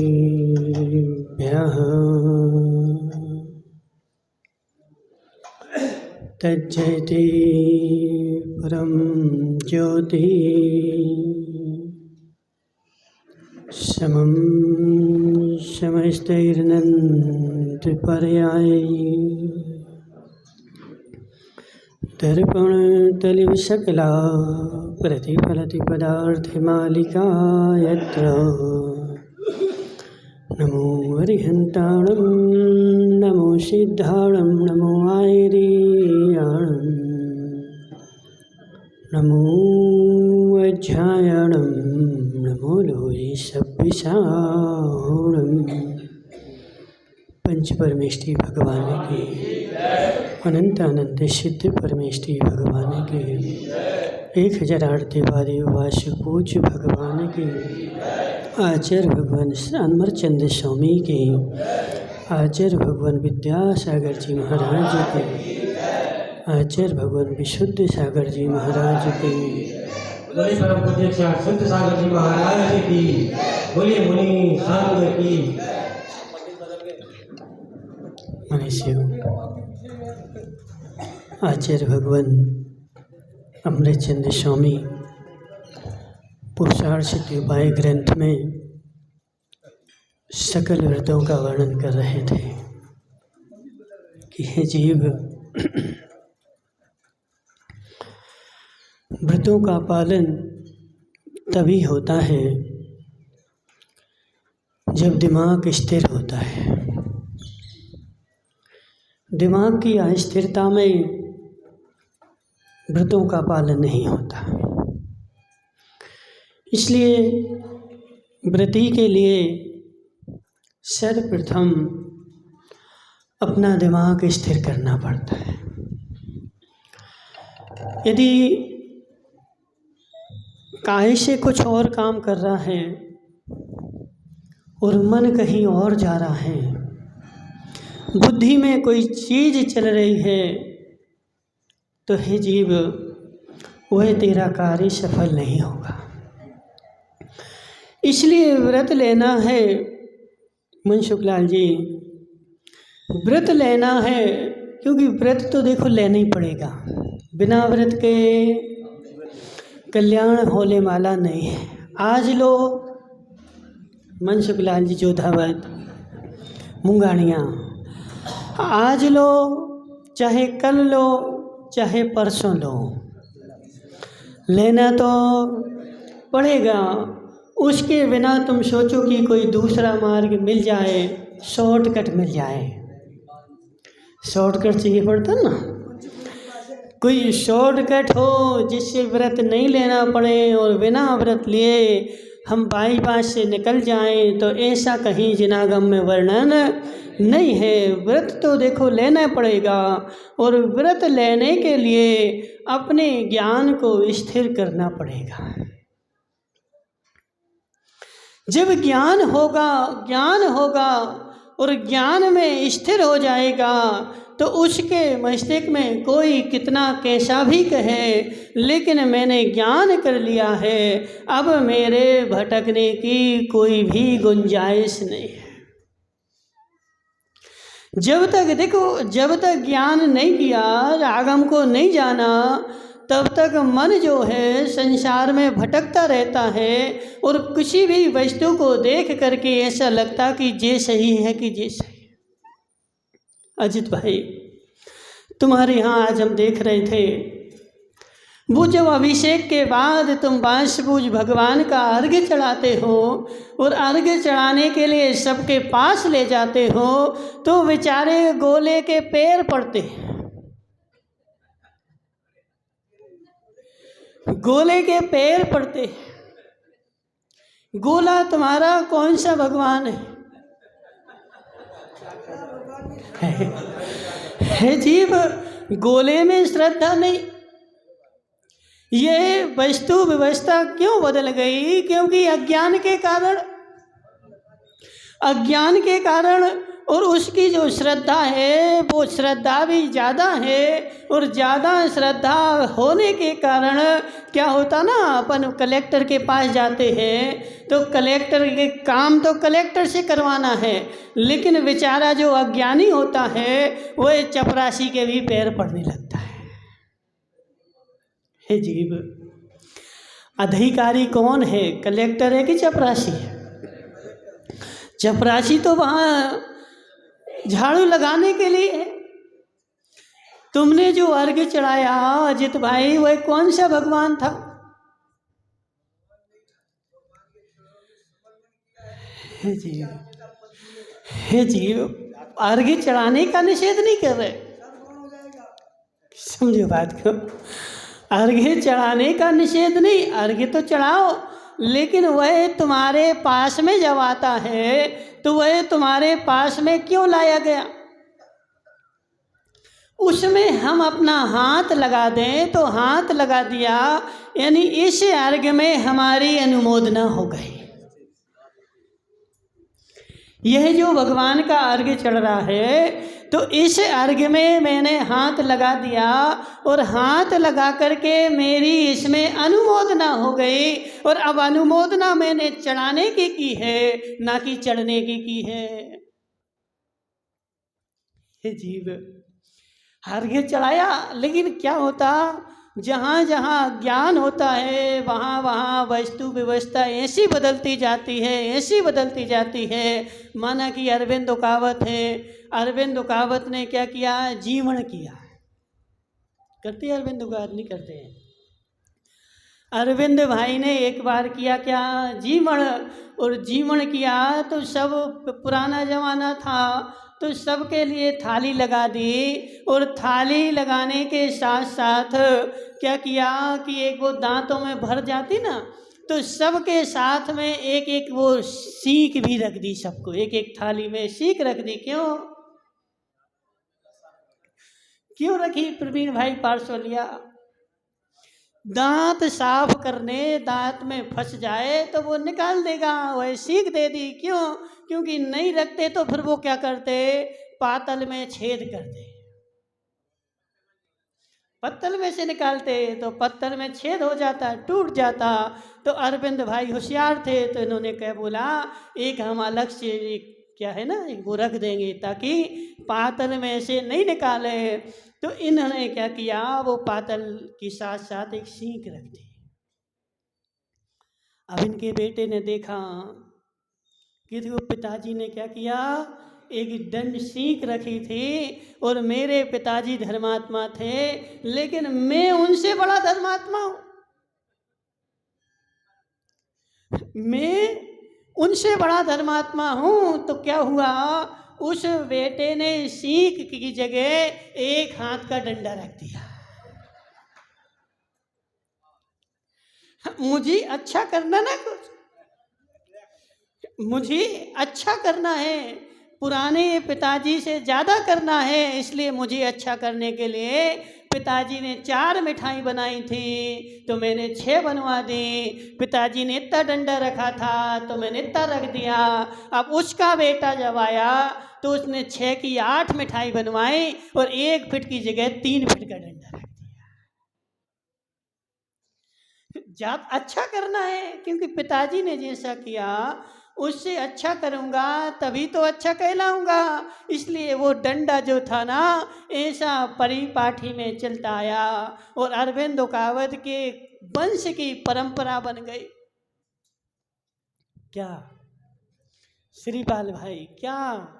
सर्वेभ्यः तज्जयति परं ज्योति समं समस्तैर्नन्तपर्यायै दर्पणतलिव सकला प्रतिफलति पदार्थमालिका यत्र नमो अरिहन्ताणं नमो सिद्धाणं नमो आयर्याणं नमो अध्यायणं नमो लोहि सब्बिसाणं। पंच परमेष्ठी भगवान की, अनंत अनंत सिद्ध परमेष्ठी भगवान की, 1008 देवादेव वासु पूज्य भगवान की, आचार्य भगवान अमरचंद स्वामी के, आचार्य भगवान विद्यासागर जी महाराज के, आचार्य भगवान विशुद्ध सागर जी महाराज के, बोलिए परम पूज्य शुद्ध सागर जी महाराज की, बोलिए मुनि संघ की। मनुष्य आचार्य भगवान अमृतचंद स्वामी पुरुषार्थ सिद्धि उपाय ग्रंथ में सकल व्रतों का वर्णन कर रहे थे कि हे जीव, व्रतों का पालन तभी होता है जब दिमाग स्थिर होता है। दिमाग की अस्थिरता में व्रतों का पालन नहीं होता। इसलिए व्रती के लिए सर्वप्रथम अपना दिमाग स्थिर करना पड़ता है। यदि काहे से कुछ और काम कर रहा है और मन कहीं और जा रहा है, बुद्धि में कोई चीज चल रही है, तो हे जीव, वह तेरा कार्य सफल नहीं होगा। इसलिए व्रत लेना है मनसुखलाल जी, व्रत लेना है, क्योंकि व्रत तो देखो लेना ही पड़ेगा। बिना व्रत के कल्याण होने वाला नहीं है। आज लो मनसुखलाल जी जोधावत मुंगानियाँ, आज लो चाहे कल लो चाहे परसों लो, लेना तो पड़ेगा। उसके बिना तुम सोचो कि कोई दूसरा मार्ग मिल जाए, शॉर्टकट मिल जाए। शॉर्टकट चाहिए पड़ता ना, कोई शॉर्टकट हो जिससे व्रत नहीं लेना पड़े और बिना व्रत लिए हम बाईपास से निकल जाएं, तो ऐसा कहीं जिनागम में वर्णन नहीं है। व्रत तो देखो लेना पड़ेगा, और व्रत लेने के लिए अपने ज्ञान को स्थिर करना पड़ेगा। जब ज्ञान होगा और ज्ञान में स्थिर हो जाएगा, तो उसके मस्तिष्क में कोई कितना कैसा भी कहे, लेकिन मैंने ज्ञान कर लिया है, अब मेरे भटकने की कोई भी गुंजाइश नहीं है। जब तक देखो, जब तक ज्ञान नहीं किया, आगम को नहीं जाना, तब तक मन जो है संसार में भटकता रहता है, और किसी भी वस्तु को देख करके ऐसा लगता कि ये सही है कि ये सही है। अजित भाई, तुम्हारे यहाँ आज हम देख रहे थे, वो जब अभिषेक के बाद तुम बांसबूझ भगवान का अर्घ्य चढ़ाते हो और अर्घ्य चढ़ाने के लिए सबके पास ले जाते हो, तो बेचारे गोले के पैर पड़ते हैं। गोले के पैर पड़ते। गोला तुम्हारा कौन सा भगवान है जीव? गोले में श्रद्धा नहीं। ये वस्तु व्यवस्था क्यों बदल गई? क्योंकि अज्ञान के कारण और उसकी जो श्रद्धा है वो श्रद्धा भी ज़्यादा है, और ज़्यादा श्रद्धा होने के कारण क्या होता ना, अपन कलेक्टर के पास जाते हैं तो कलेक्टर के काम तो कलेक्टर से करवाना है, लेकिन बेचारा जो अज्ञानी होता है वह चपरासी के भी पैर पड़ने लगता है। हे जीव, अधिकारी कौन है, कलेक्टर है कि चपरासी है? चपरासी तो वहाँ झाड़ू लगाने के लिए है। तुमने जो अर्घ्य चढ़ाया अजित भाई, वह कौन सा भगवान था? हे जीव, हे जीव, अर्घ्य चढ़ाने का निषेध नहीं कर रहे, समझो बात को। अर्घ्य चढ़ाने का निषेध नहीं, अर्घ्य तो चढ़ाओ, लेकिन वह तुम्हारे पास में जब आता है तो वह तुम्हारे पास में क्यों लाया गया? उसमें हम अपना हाथ लगा दें तो हाथ लगा दिया, यानी इस अर्घ्य में हमारी अनुमोदना हो गई। यह जो भगवान का अर्घ्य चढ़ रहा है तो इस अर्घ्य में मैंने हाथ लगा दिया, और हाथ लगा करके मेरी इसमें अनुमोदना हो गई, और अब अनुमोदना मैंने चढ़ाने की है, ना कि चढ़ने की है। हे जीव, अर्घ्य चढ़ाया, लेकिन क्या होता, जहाँ जहाँ ज्ञान होता है वहाँ वहाँ वस्तु व्यवस्था ऐसी बदलती जाती है, ऐसी बदलती जाती है। माना कि अरविंद उकावत है, अरविंद उकावत ने क्या किया, जीवण किया। करते हैं अरविंद उकावत? नहीं करते हैं। अरविंद भाई ने एक बार किया क्या, जीवण, और जीवण किया तो सब पुराना जमाना था तो सबके लिए थाली लगा दी, और थाली लगाने के साथ साथ क्या किया कि एक वो दांतों में भर जाती ना, तो सबके साथ में एक एक वो सीख भी रख दी, सबको एक एक थाली में सीख रख दी। क्यों रखी प्रवीण भाई पार्सोलिया? दांत साफ करने, दांत में फंस जाए तो वो निकाल देगा, वह सीख दे दी। क्यों? क्योंकि नहीं रखते तो फिर वो क्या करते, पातल में छेद करते, पत्तल में से निकालते तो पत्तल में छेद हो जाता, टूट जाता। तो अरविंद भाई होशियार थे, तो इन्होंने क्या बोला, एक हम अलग से क्या है ना, एक वो रख देंगे ताकि पातल में से नहीं निकाले। तो इन्होंने क्या किया, वो पातल के साथ साथ एक सीख रख दी। अब इनके बेटे ने देखा कि वो पिताजी ने क्या किया, एक दंड सीख रखी थी, और मेरे पिताजी धर्मात्मा थे, लेकिन मैं उनसे बड़ा धर्मात्मा हूं, मैं उनसे बड़ा धर्मात्मा हूं। तो क्या हुआ, उस बेटे ने सीख की जगह एक हाथ का डंडा रख दिया। मुझे अच्छा करना ना, कुछ मुझे अच्छा करना है, पुराने पिताजी से ज़्यादा करना है, इसलिए मुझे अच्छा करने के लिए पिताजी ने 4 मिठाई बनाई थी तो मैंने 6 बनवा दी। पिताजी ने इतना डंडा रखा था तो मैंने इतना रख दिया। अब उसका बेटा जब आया तो उसने 6 की 8 मिठाई बनवाई और 1 फीट की जगह 3 फीट का डंडा रख दिया। अच्छा करना है, क्योंकि पिताजी ने जैसा किया उससे अच्छा करूँगा तभी तो अच्छा कहलाऊँगा। इसलिए वो डंडा जो था ना, ऐसा परिपाठी में चलता आया और अरविंद उकावत के वंश की परंपरा बन गई। क्या श्रीपाल भाई, क्या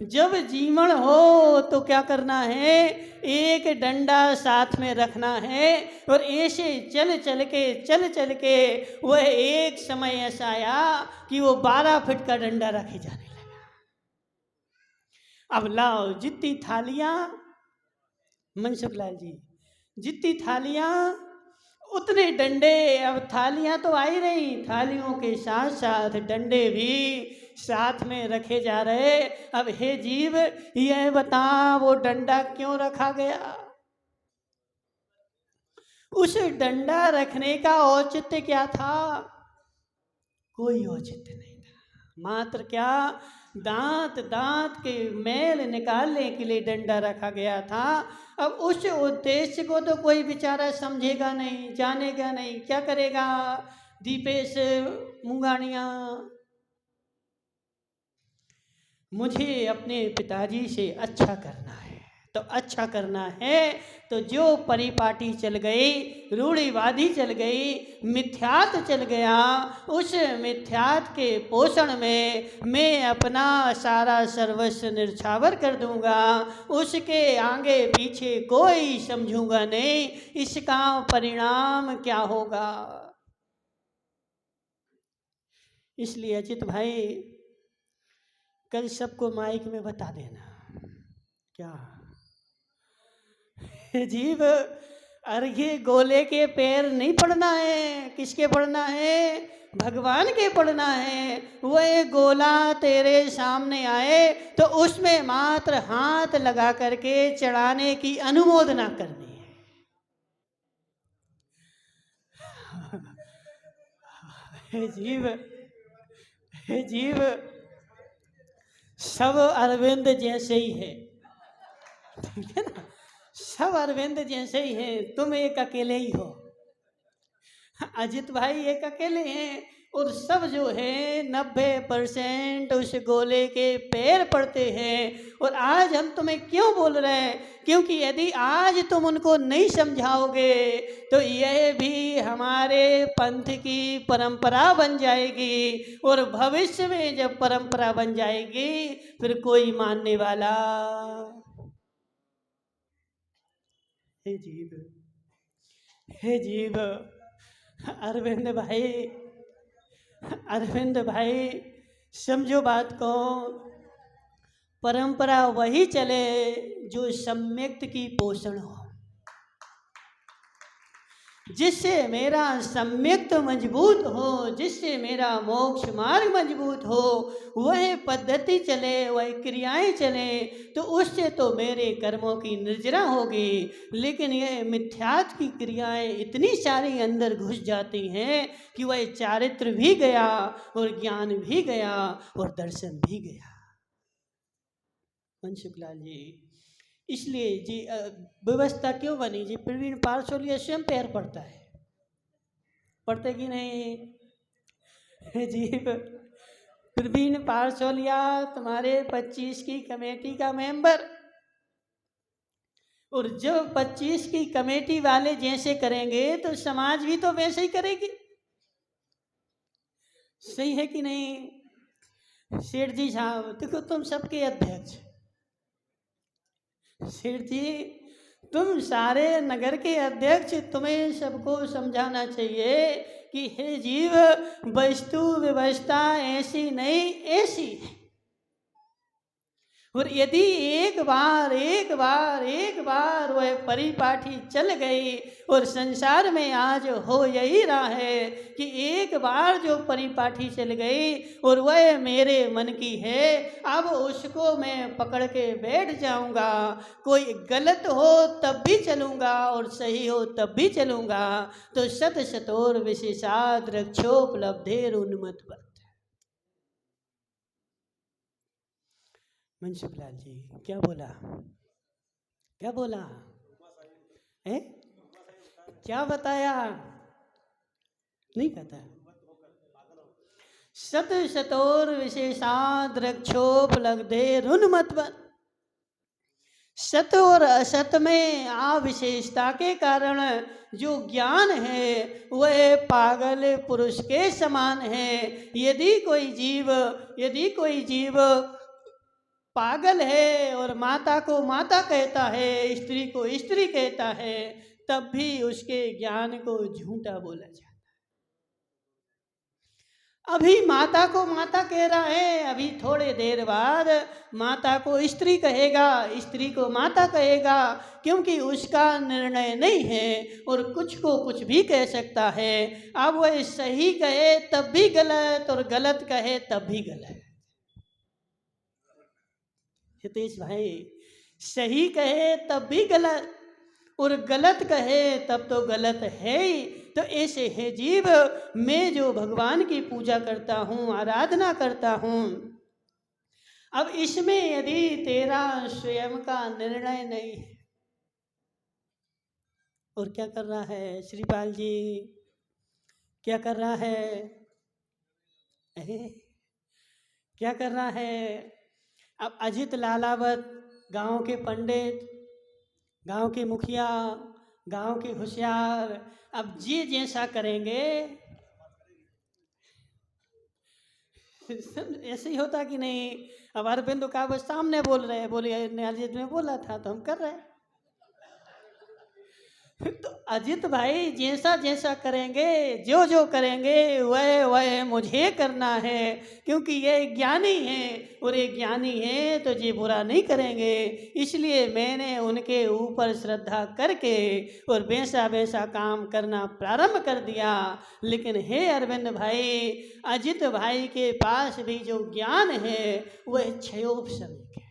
जब जीवन हो तो क्या करना है, एक डंडा साथ में रखना है और ऐसे चल चल के वह एक समय ऐसा आया कि वो 12 फीट का डंडा रखे जाने लगा। अब लाओ जितनी थालियां, मनसुख लाल जी, जितनी थालियां उतने डंडे। अब थालियां तो आ ही रही, थालियों के साथ साथ डंडे भी साथ में रखे जा रहे। अब हे जीव, यह बता वो डंडा क्यों रखा गया? उस डंडा रखने का औचित्य क्या था? कोई औचित्य नहीं था। मात्र क्या, दांत दांत के मैल निकालने के लिए डंडा रखा गया था। अब उस उद्देश्य को तो कोई बेचारा समझेगा नहीं, जानेगा नहीं, क्या करेगा? दीपेश मुंगानिया, मुझे अपने पिताजी से अच्छा करना है, तो अच्छा करना है तो जो परिपाटी चल गई, रूढ़िवादी चल गई, मिथ्यात चल गया, उस मिथ्यात के पोषण में मैं अपना सारा सर्वस्व निछावर कर दूंगा, उसके आगे पीछे कोई समझूंगा नहीं। इसका परिणाम क्या होगा? इसलिए अजित भाई कल सबको माइक में बता देना। क्या जीव, अर्घ्य गोले के पैर नहीं पड़ना है, किसके पड़ना है? भगवान के पड़ना है। वह गोला तेरे सामने आए तो उसमें मात्र हाथ लगा करके चढ़ाने की अनुमोदना करनी है। हे जीव, सब अरविंद जैसे ही है, ठीक है ना? सब अरविंद जैसे ही हैं, तुम एक अकेले ही हो। अजित भाई एक अकेले हैं और सब जो है 90% उस गोले के पैर पड़ते हैं। और आज हम तुम्हें क्यों बोल रहे हैं? क्योंकि यदि आज तुम उनको नहीं समझाओगे तो यह भी हमारे पंथ की परंपरा बन जाएगी, और भविष्य में जब परंपरा बन जाएगी फिर कोई मानने वाला। हे जीव, अरविंद भाई समझो बात को। परंपरा वही चले जो सम्यक्त की पोषण हो, जिससे मेरा सम्यक्त मजबूत हो, जिससे मेरा मोक्ष मार्ग मजबूत हो, वह पद्धति चले, वह क्रियाएं चले, तो उससे तो मेरे कर्मों की निर्जरा होगी। लेकिन यह मिथ्यात की क्रियाएं इतनी सारी अंदर घुस जाती हैं कि वह चारित्र भी गया और ज्ञान भी गया और दर्शन भी गया। मनसुखलाल जी, इसलिए जी व्यवस्था क्यों बनी जी? प्रवीण पारसोलिया स्वयं पैर पड़ता है, पढ़ते कि नहीं? जी प्रवीण पारसोलिया तुम्हारे 25 की कमेटी का मेंबर, और जब 25 की कमेटी वाले जैसे करेंगे तो समाज भी तो वैसे ही करेगी। सही है कि नहीं? सेठ जी साहब देखो, तुम सबके अध्यक्ष, सेठ जी तुम सारे नगर के अध्यक्ष, तुम्हें सबको समझाना चाहिए कि हे जीव, वस्तु व्यवस्था ऐसी नहीं ऐसी है। और यदि एक बार वह परिपाटी चल गई, और संसार में आज हो यही रहा है कि एक बार जो परिपाटी चल गई और वह मेरे मन की है, अब उसको मैं पकड़ के बैठ जाऊंगा। कोई गलत हो तब भी चलूंगा और सही हो तब भी चलूंगा। तो शत शतोर विशेषाद रक्षोपलब्धेर उन्मत्त। मनसुखलाल जी क्या बोला है? क्या बताया? नहीं पता। शत शतोर विशेषाद रक्षोपलब्धेर उन्मत्त। सत और असत में अविशेषता के कारण जो ज्ञान है वह पागल पुरुष के समान है। यदि कोई जीव पागल है और माता को माता कहता है, स्त्री को स्त्री कहता है, तब भी उसके ज्ञान को झूठा बोला जाता है। अभी माता को माता कह रहा है, अभी थोड़े देर बाद माता को स्त्री कहेगा, स्त्री को माता कहेगा, क्योंकि उसका निर्णय नहीं है और कुछ को कुछ भी कह सकता है। अब वह सही कहे तब भी गलत और गलत कहे तब भी गलत। हितेश भाई, सही कहे तब भी गलत और गलत कहे तब तो गलत है ही। तो ऐसे है जीव, मैं जो भगवान की पूजा करता हूँ, आराधना करता हूँ, अब इसमें यदि तेरा स्वयं का निर्णय नहीं है, और क्या कर रहा है श्रीपाल जी, क्या कर रहा है? क्या कर रहा है? अब अजित लालावत, गांव के पंडित, गांव के मुखिया, गांव के होशियार, अब जी जैसा करेंगे। ऐसे ही होता कि नहीं? अब अरविंद का बस सामने बोल रहे हैं, बोलिए अजित ने बोला था तो हम कर रहे हैं। तो अजित भाई जैसा जैसा करेंगे, जो जो करेंगे वह वह मुझे करना है, क्योंकि ये ज्ञानी है, और ये ज्ञानी है तो ये बुरा नहीं करेंगे। इसलिए मैंने उनके ऊपर श्रद्धा करके और वैसा वैसा काम करना प्रारंभ कर दिया। लेकिन हे अरविंद भाई, अजित भाई के पास भी जो ज्ञान है वह क्षयोपशमिक है।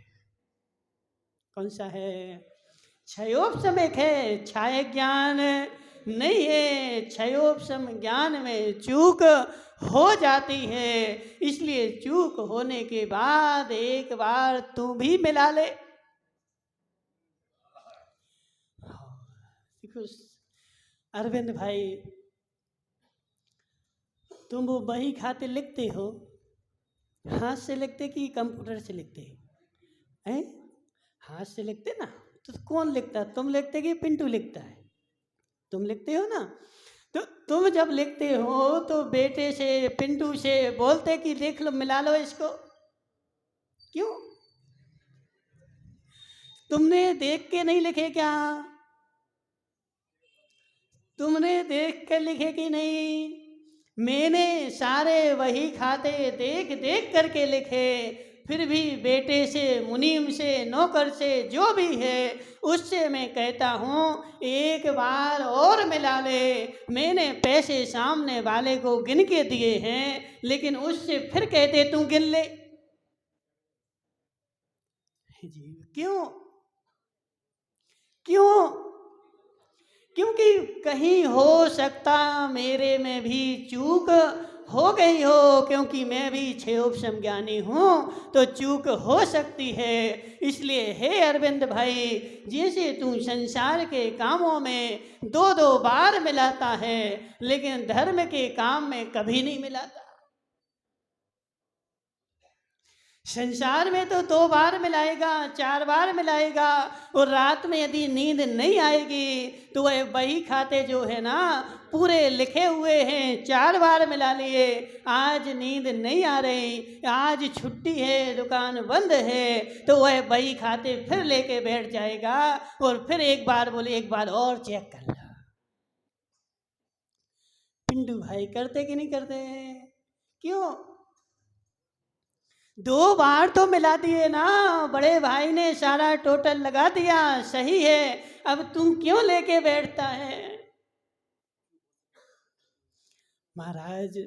कौन सा है? क्षयोपशमिक है, क्षय ज्ञान नहीं है। क्षयोपशम ज्ञान में चूक हो जाती है, इसलिए चूक होने के बाद एक बार तू भी मिला ले। देखो अरविंद भाई, तुम वो बही खाते लिखते हो, हाथ से लिखते कि कंप्यूटर से लिखते हैं? हाथ से लिखते ना, तो कौन लिखता है? तुम लिखते कि पिंटू लिखता है? तुम लिखते हो ना। तो तुम जब लिखते हो तो बेटे से, पिंटू से बोलते कि देख लो, मिला लो इसको। क्यों? तुमने देख के नहीं लिखे क्या? तुमने देख कर लिखे कि नहीं? मैंने सारे वही खाते देख देख करके लिखे, फिर भी बेटे से, मुनीम से, नौकर से, जो भी है उससे मैं कहता हूँ एक बार और मिला ले। मैंने पैसे सामने वाले को गिन के दिए हैं, लेकिन उससे फिर कहते तू गिन ले। जी क्यों? क्यों? क्योंकि कहीं हो सकता मेरे में भी चूक हो गई हो, क्योंकि मैं भी क्षयोपशम ज्ञानी हूँ, तो चूक हो सकती है। इसलिए हे अरविंद भाई, जैसे तू संसार के कामों में दो दो बार मिलाता है, लेकिन धर्म के काम में कभी नहीं मिलाता। संसार में तो 2 बार मिलाएगा, 4 बार मिलाएगा, और रात में यदि नींद नहीं आएगी तो वह बही खाते जो है ना, पूरे लिखे हुए हैं, 4 बार मिला लिए। आज नींद नहीं आ रही, आज छुट्टी है, दुकान बंद है, तो वह बही खाते फिर लेके बैठ जाएगा, और फिर एक बार बोले एक बार और चेक कर लो। पिंटू भाई करते कि नहीं करते? क्यों? 2 बार तो मिला दिए ना, बड़े भाई ने सारा टोटल लगा दिया, सही है, अब तुम क्यों लेके बैठता है? महाराज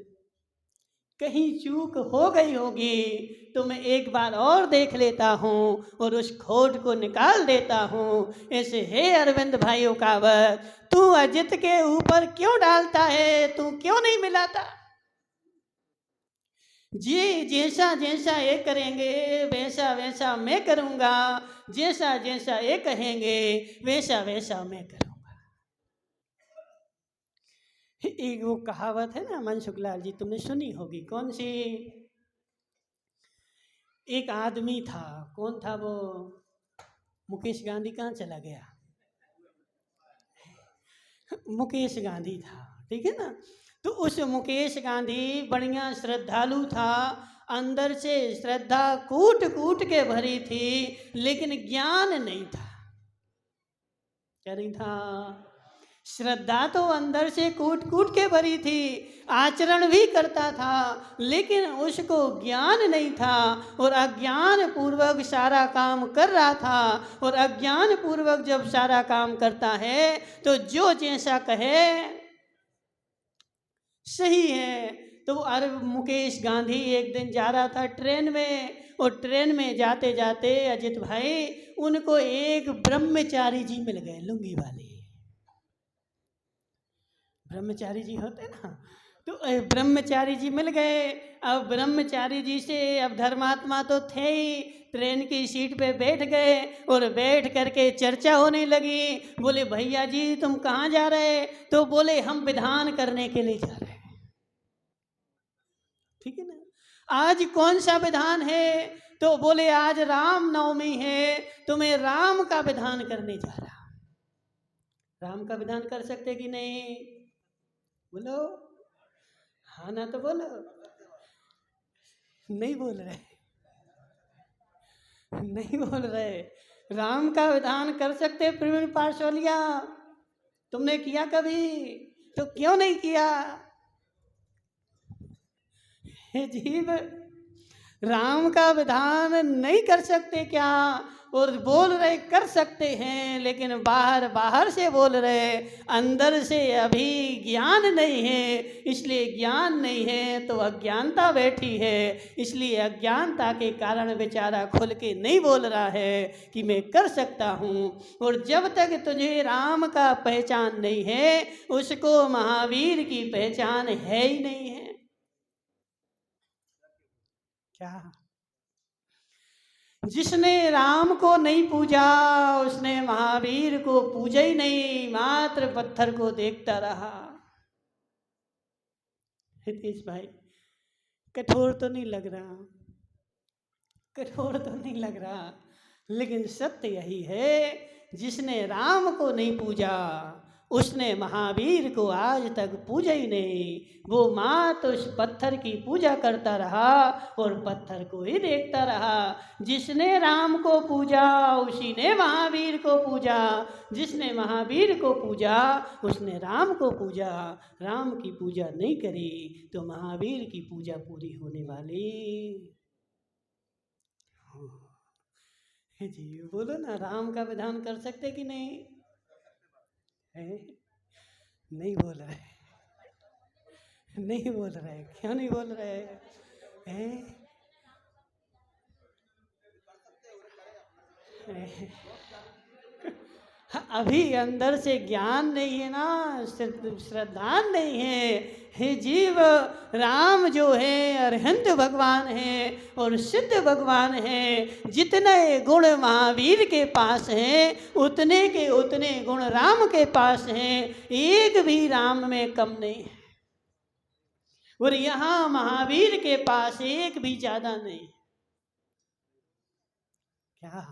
कहीं चूक हो गई होगी तो मैं एक बार और देख लेता हूँ और उस खोट को निकाल देता हूँ। ऐसे हे अरविंद भाइयों का वत, तू अजित के ऊपर क्यों डालता है? तू क्यों नहीं मिलाता? जी जैसा जैसा ये करेंगे वैसा वैसा मैं करूँगा, जैसा जैसा ये कहेंगे वैसा वैसा मैं करूँगा। एक वो कहावत है ना मनसुख लाल जी, तुमने सुनी होगी, कौन सी? एक आदमी था, कौन था वो? मुकेश गांधी कहाँ चला गया? मुकेश गांधी था, ठीक है ना। तो उस मुकेश गांधी बढ़िया श्रद्धालु था, अंदर से श्रद्धा कूट कूट के भरी थी, लेकिन ज्ञान नहीं था। क्या नहीं था? श्रद्धा तो अंदर से कूट कूट के भरी थी, आचरण भी करता था, लेकिन उसको ज्ञान नहीं था, और अज्ञान पूर्वक सारा काम कर रहा था। और अज्ञान पूर्वक जब सारा काम करता है तो जो जैसा कहे सही है। तो मुकेश गांधी एक दिन जा रहा था ट्रेन में, और ट्रेन में जाते जाते अजित भाई उनको एक ब्रह्मचारी जी मिल गए, लुंगी वाले ब्रह्मचारी जी होते ना। तो ब्रह्मचारी जी मिल गए। अब ब्रह्मचारी जी से, अब धर्मात्मा तो थे ही, ट्रेन की सीट पे बैठ गए और बैठ करके चर्चा होने लगी। बोले भैया जी तुम कहाँ जा रहे? तो बोले हम विधान करने के लिए जा रहे हैं। ठीक है ना? आज कौन सा विधान है? तो बोले आज राम नवमी है, तो मैं राम का विधान करने जा रहा। राम का विधान कर सकते कि नहीं? बोलो हाँ ना, तो बोलो। नहीं बोल रहे, नहीं बोल रहे। राम का विधान कर सकते प्रवीण पाठशालिया? तुमने किया कभी? तो क्यों नहीं किया? हे जीव, राम का विधान नहीं कर सकते क्या? और बोल रहे कर सकते हैं, लेकिन बाहर बाहर से बोल रहे, अंदर से अभी ज्ञान नहीं है। इसलिए ज्ञान नहीं है तो अज्ञानता बैठी है, इसलिए अज्ञानता के कारण बेचारा खुल के नहीं बोल रहा है कि मैं कर सकता हूँ। और जब तक तुझे राम का पहचान नहीं है, उसको महावीर की पहचान है ही नहीं है। क्या? जिसने राम को नहीं पूजा उसने महावीर को पूजा ही नहीं, मात्र पत्थर को देखता रहा। हितेश भाई, कठोर तो नहीं लग रहा, कठोर तो नहीं लग रहा, लेकिन सत्य यही है, जिसने राम को नहीं पूजा उसने महावीर को आज तक पूजा ही नहीं। वो मात्र उस पत्थर की पूजा करता रहा और पत्थर को ही देखता रहा। जिसने राम को पूजा उसी ने महावीर को पूजा, जिसने महावीर को पूजा उसने राम को पूजा। राम की पूजा नहीं करी तो महावीर की पूजा पूरी होने वाली जी। बोलो ना, राम का विधान कर सकते कि नहीं? है? नहीं बोल रहे, नहीं बोल रहे। क्यों नहीं बोल रहे हैं? अभी अंदर से ज्ञान नहीं है ना, श्रद्धा नहीं है। हे जीव, राम जो है अरहंत भगवान है और सिद्ध भगवान है। जितने गुण महावीर के पास हैं उतने के उतने गुण राम के पास हैं, एक भी राम में कम नहीं है। और यहाँ महावीर के पास एक भी ज्यादा नहीं। क्या?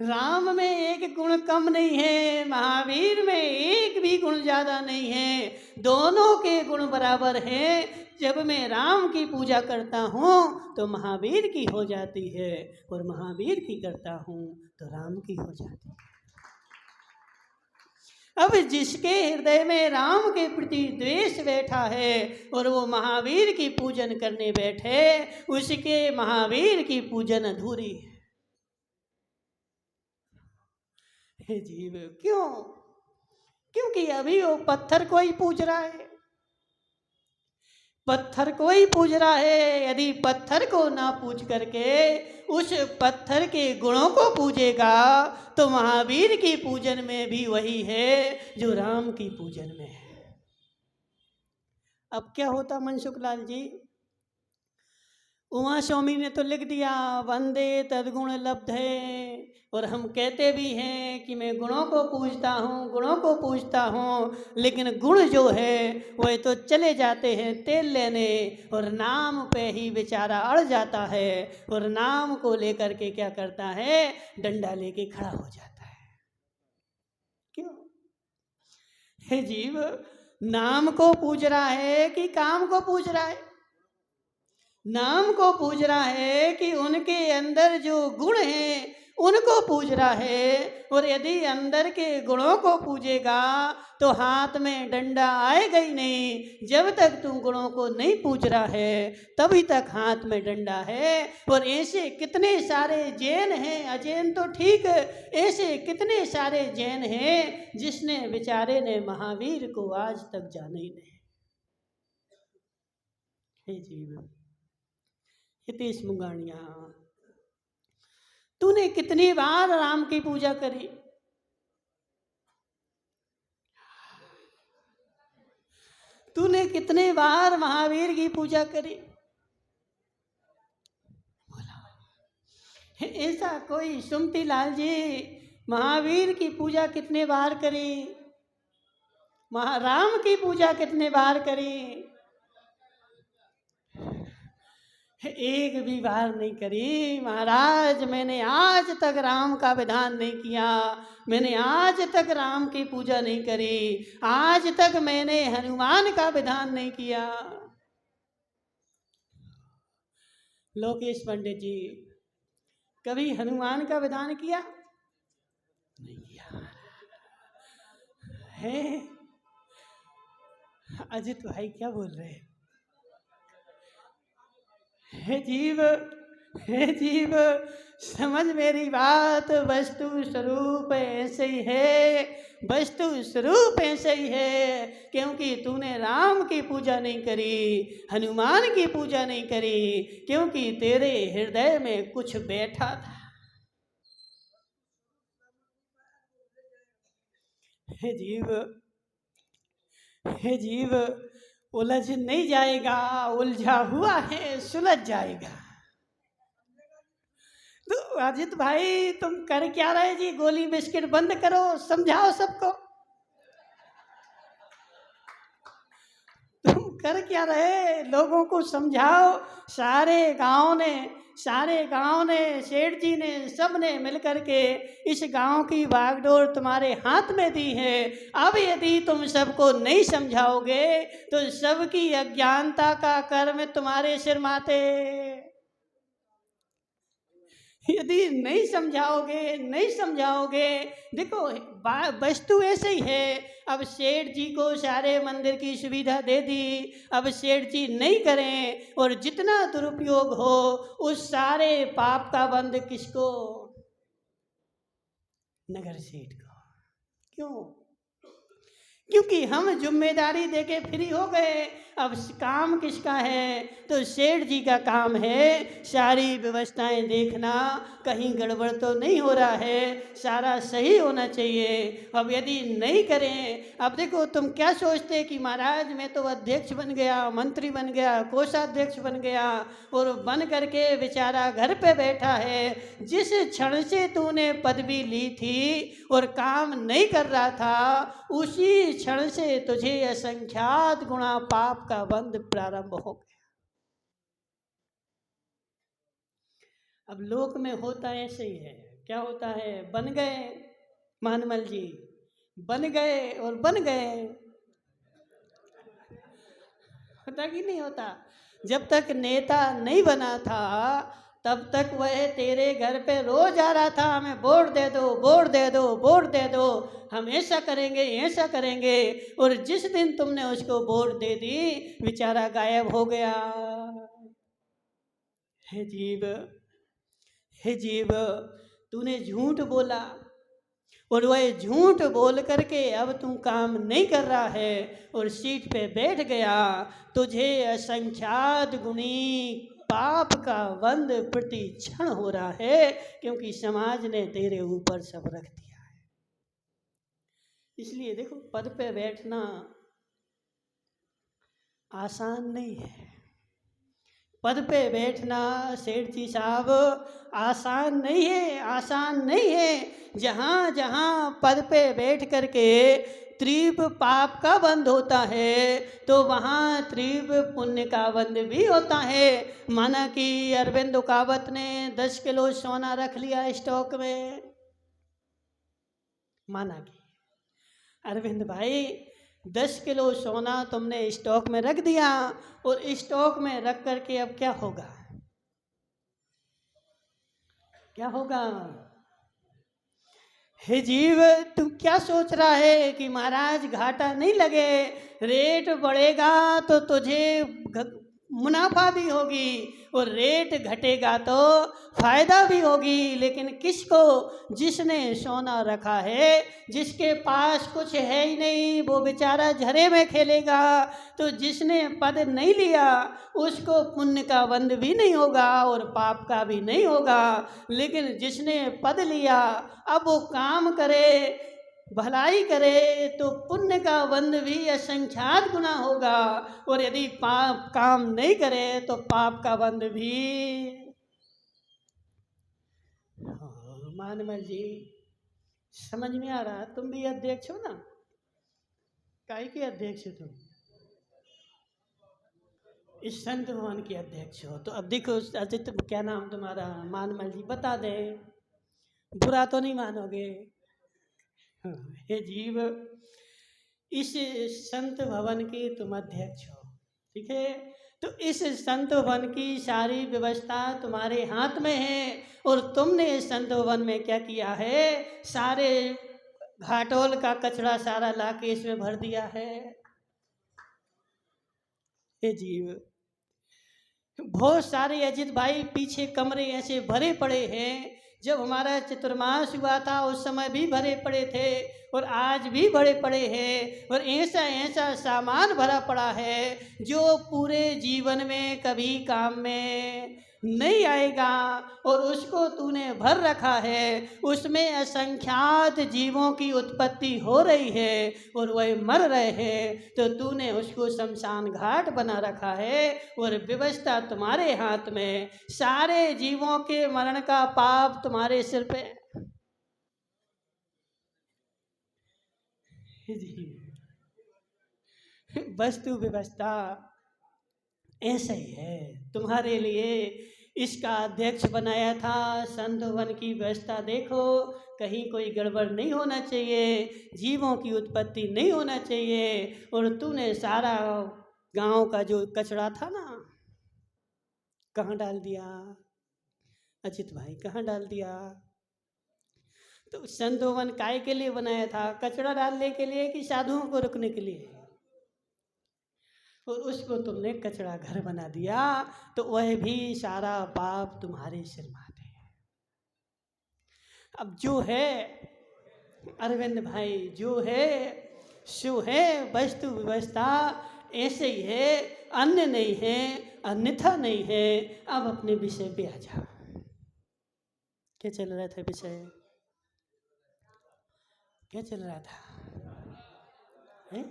राम में एक गुण कम नहीं है, महावीर में एक भी गुण ज्यादा नहीं है, दोनों के गुण बराबर हैं। जब मैं राम की पूजा करता हूँ तो महावीर की हो जाती है, और महावीर की करता हूँ तो राम की हो जाती है। अब जिसके हृदय में राम के प्रति द्वेष बैठा है और वो महावीर की पूजन करने बैठे, उसके महावीर की पूजन अधूरी है। हे जीव, क्यों? क्योंकि अभी वो पत्थर को ही पूज रहा है, पत्थर को ही पूज रहा है। यदि पत्थर को ना पूज करके उस पत्थर के गुणों को पूजेगा तो महावीर की पूजन में भी वही है जो राम की पूजन में है। अब क्या होता मनसुख लाल जी? उमा स्वामी ने तो लिख दिया वंदे तद्गुण लब्धे, और हम कहते भी हैं कि मैं गुणों को पूजता हूँ, गुणों को पूजता हूँ, लेकिन गुण जो है वह तो चले जाते हैं तेल लेने, और नाम पे ही बेचारा अड़ जाता है, और नाम को लेकर के क्या करता है? डंडा लेके खड़ा हो जाता है। क्यों? हे जीव, नाम को पूज रहा है कि काम को पूज रहा है? नाम को पूज रहा है कि उनके अंदर जो गुण हैं उनको पूज रहा है। और यदि अंदर के गुणों को पूजेगा तो हाथ में डंडा आएगा ही नहीं। जब तक तू गुणों को नहीं पूज रहा है तभी तक हाथ में डंडा है। और ऐसे कितने सारे जैन हैं, अजैन तो ठीक, ऐसे कितने सारे जैन हैं जिसने बेचारे ने महावीर को आज तक जाना ही नहीं। हे जीव, हितेश मुंगानिया, तूने कितनी बार राम की पूजा करी? तूने कितने बार महावीर की पूजा करी? बोला ऐसा कोई, सुमती लाल जी महावीर की पूजा कितने बार करी? महाराम की पूजा कितने बार करी? एक भी बार नहीं करी महाराज। मैंने आज तक राम का विधान नहीं किया, मैंने आज तक राम की पूजा नहीं करी, आज तक मैंने हनुमान का विधान नहीं किया। लोकेश पंडित जी कभी हनुमान का विधान किया? नहीं किया है। अजित भाई क्या बोल रहे हैं? हे जीव समझ मेरी बात, वस्तु स्वरूप ऐसे ही है, वस्तु स्वरूप ऐसे ही है। क्योंकि तूने राम की पूजा नहीं करी, हनुमान की पूजा नहीं करी, क्योंकि तेरे हृदय में कुछ बैठा था। हे जीव उलझ नहीं जाएगा, उलझा हुआ है सुलझ जाएगा। तो अजित भाई तुम कर क्या रहे जी? गोली बिस्किट बंद करो, समझाओ सबको। तुम कर क्या रहे? लोगों को समझाओ। सारे गांव ने सेठ जी ने सब ने मिलकर के इस गांव की बागडोर तुम्हारे हाथ में दी है। अब यदि तुम सबको नहीं समझाओगे तो सबकी अज्ञानता का कर्म तुम्हारे सिर माथे। यदि नहीं समझाओगे देखो वस्तु ऐसे ही है। अब सेठ जी को सारे मंदिर की सुविधा दे दी, अब सेठ जी नहीं करें और जितना दुरुपयोग हो उस सारे पाप का बंद किसको? नगर सेठ को। क्यों? क्योंकि हम जिम्मेदारी देके फ्री हो गए। अब काम किसका है? तो सेठ जी का काम है सारी व्यवस्थाएं देखना, कहीं गड़बड़ तो नहीं हो रहा है, सारा सही होना चाहिए। अब यदि नहीं करें, अब देखो तुम क्या सोचते कि महाराज मैं तो अध्यक्ष बन गया, मंत्री बन गया, कोषाध्यक्ष बन गया और बन करके बेचारा घर पे बैठा है। जिस क्षण से तूने पदवी ली थी और काम नहीं कर रहा था उसी क्षण से तुझे असंख्यात गुणा पाप का बंध प्रारंभ हो गया। अब लोक में होता ऐसे ही है। क्या होता है? बन गए मानमल जी, बन गए और बन गए। होता कि नहीं होता? जब तक नेता नहीं बना था तब तक वह तेरे घर पे रोज आ रहा था, हमें वोट दे दो, वोट दे दो, वोट दे दो, हम ऐसा करेंगे। और जिस दिन तुमने उसको वोट दे दी बेचारा गायब हो गया। हे जीव तूने झूठ बोला और वह झूठ बोल करके अब तू काम नहीं कर रहा है और सीट पे बैठ गया। तुझे असंख्यात गुणी पाप का बंध प्रति क्षण हो रहा है, क्योंकि समाज ने तेरे ऊपर सब रख दिया है। इसलिए देखो पद पे बैठना आसान नहीं है। पद पे बैठना सेठ जी साहब आसान नहीं है। जहाँ जहाँ पद पे बैठ करके तीव्र पाप का बंध होता है तो वहाँ तीव्र पुण्य का बंध भी होता है। माना कि अरविंद उकावत ने 10 किलो सोना रख लिया स्टॉक में। माना कि अरविंद भाई 10 किलो सोना तुमने स्टॉक में रख दिया और स्टॉक में रख करके अब क्या होगा? हे जीव तू क्या सोच रहा है कि महाराज घाटा नहीं लगे, रेट बढ़ेगा तो तुझे मुनाफा भी होगी और रेट घटेगा तो फायदा भी होगी। लेकिन किसको? जिसने सोना रखा है, जिसके पास कुछ है ही नहीं वो बेचारा झरे में खेलेगा। तो जिसने पद नहीं लिया उसको पुण्य का बंध भी नहीं होगा और पाप का भी नहीं होगा। लेकिन जिसने पद लिया अब वो काम करे भलाई करे तो पुण्य का बंध भी असंख्यात गुना होगा, और यदि पाप काम नहीं करे तो पाप का बंध भी। मानमल जी, समझ में आ रहा? तुम भी अध्यक्ष हो ना? काय के अध्यक्ष हो तुम? इस संत भवन के अध्यक्ष हो। तो अब देखो अजित, क्या नाम तुम्हारा? मानमल जी, बता दे, बुरा तो नहीं मानोगे? हे जीव, इस संत भवन के तुम अध्यक्ष हो, ठीक है? तो इस संत भवन की सारी व्यवस्था तुम्हारे हाथ में है, और तुमने इस संत भवन में क्या किया है? सारे घाटोल का कचरा सारा लाके इसमें भर दिया है। हे जीव, बहुत सारे अजित भाई पीछे कमरे ऐसे भरे पड़े हैं। जब हमारा चतुर्मास हुआ था उस समय भी भरे पड़े थे, और आज भी भरे पड़े हैं, और ऐसा ऐसा सामान भरा पड़ा है जो पूरे जीवन में कभी काम में नहीं आएगा, और उसको तूने भर रखा है। उसमें असंख्यात जीवों की उत्पत्ति हो रही है और वह मर रहे हैं, तो तूने उसको शमशान घाट बना रखा है, और व्यवस्था तुम्हारे हाथ में। सारे जीवों के मरण का पाप तुम्हारे सिर पे। वस्तु व्यवस्था ऐसा ही है। तुम्हारे लिए इसका अध्यक्ष बनाया था। संत वन की व्यवस्था देखो, कहीं कोई गड़बड़ नहीं होना चाहिए, जीवों की उत्पत्ति नहीं होना चाहिए, और तूने सारा गांव का जो कचरा था ना, कहाँ डाल दिया? अजित भाई, कहाँ डाल दिया? तो संत वन काय के लिए बनाया था? कचरा डालने के लिए कि साधुओं को रुकने के लिए? और उसको तुमने कचरा घर बना दिया, तो वह भी सारा पाप तुम्हारे सिर माथे है। अब जो है अरविंद भाई, जो है सो है, वस्तु व्यवस्था ऐसे ही है, अन्य नहीं है, अन्यथा नहीं है। अब अपने विषय पे आ जाओ। क्या चल रहा था विषय? क्या चल रहा था? है?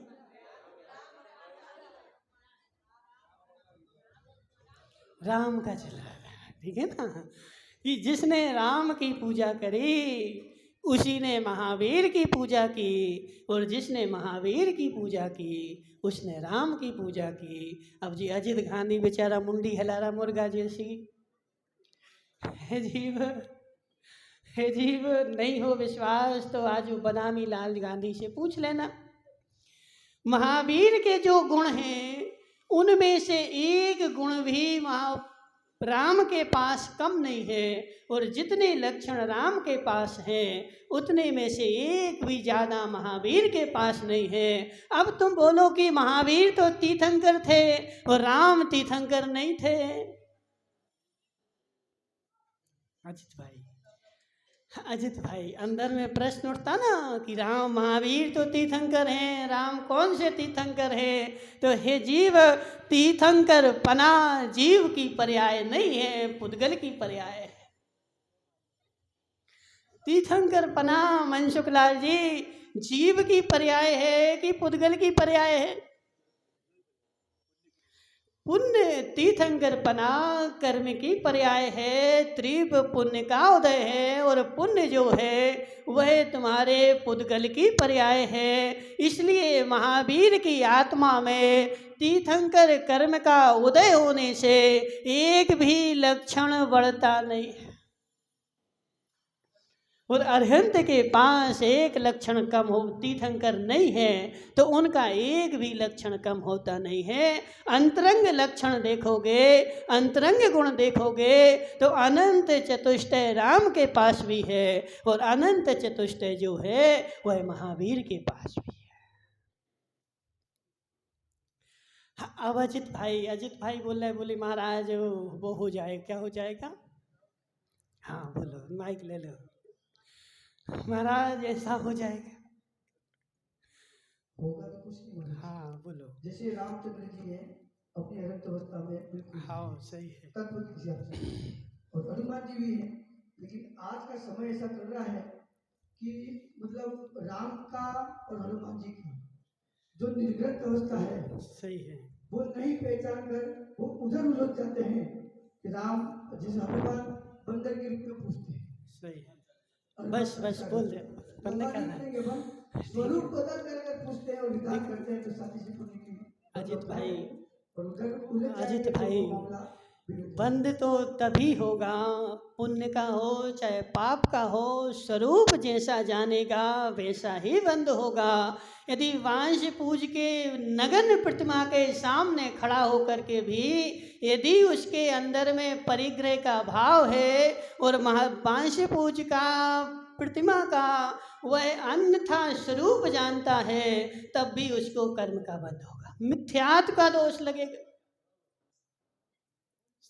राम का चल रहा था, ठीक है ना? कि जिसने राम की पूजा करी उसी ने महावीर की पूजा की, और जिसने महावीर की पूजा की उसने राम की पूजा की। अब जी अजित गांधी बेचारा मुंडी हिला रहा मुर्गा जैसी। है जीव, हे जीव, नहीं हो विश्वास तो आज बनामी लाल गांधी से पूछ लेना। महावीर के जो गुण हैं उनमें से एक गुण भी राम के पास कम नहीं है, और जितने लक्षण राम के पास हैं उतने में से एक भी ज़्यादा महावीर के पास नहीं है। अब तुम बोलो कि महावीर तो तीर्थंकर थे और राम तीर्थंकर नहीं थे। अजित भाई, अंदर में प्रश्न उठता ना कि राम महावीर तो तीर्थंकर हैं, राम कौन से तीर्थंकर है? तो हे जीव, तीर्थंकर पना जीव की पर्याय नहीं है, पुद्गल की पर्याय है। तीर्थंकर पना मनसुख लाल जी जीव की पर्याय है कि पुद्गल की पर्याय है? पुण्य तीर्थंकर पना कर्म की पर्याय है, त्रिव पुण्य का उदय है, और पुण्य जो है वह तुम्हारे पुद्गल की पर्याय है। इसलिए महावीर की आत्मा में तीर्थंकर कर्म का उदय होने से एक भी लक्षण बढ़ता नहीं है, और अरहंत के पास एक लक्षण कम हो, तीर्थंकर नहीं है तो उनका एक भी लक्षण कम होता नहीं है। अंतरंग लक्षण देखोगे, अंतरंग गुण देखोगे तो अनंत चतुष्टय राम के पास भी है, और अनंत चतुष्टय जो है वह महावीर के पास भी है। अब अजित भाई बोल रहे, बोले महाराज वो हो जाए, क्या हो जाएगा? हाँ बोलो, माइक ले लो। महाराज ऐसा हो जाएगा, होगा तो कुछ नहीं होगा। हाँ बोलो। जैसे रामचंद्र जी हैं अपनी अरक्त अवस्था में बिल्कुल हाँ सही है। तत्व की हिसाब से, और हनुमान जी भी हैं, लेकिन आज का समय ऐसा चल रहा है कि मतलब राम का और हनुमान जी की जो निर्ग्रत अवस्था है सही है। वो नहीं पहचान कर वो उधर उलझ जाते हैं कि राम, जैसे हनुमान बंदर के रूप में पूछते हैं। सही है। और बस भक्त बस सागर बोल दे, पढ़ने का भगवान है। लिखेंगे हम स्वरूप बदल कर अगर पूछते हैं और विधान करते हैं तो साथी से पुण्य की अजित होता भाई, है। और उधर उलझ अजित जाएंगे तो भाई, वो मामला बिगड़ जाएगा। बंद तो तभी होगा, पुण्य का हो चाहे पाप का हो, स्वरूप जैसा जानेगा वैसा ही बंद होगा। यदि वांश पूज के नगन प्रतिमा के सामने खड़ा होकर के भी यदि उसके अंदर में परिग्रह का भाव है और वांश पूज का प्रतिमा का वह अन्यथा स्वरूप जानता है, तब भी उसको कर्म का बंध होगा, मिथ्यात्व का दोष लगेगा।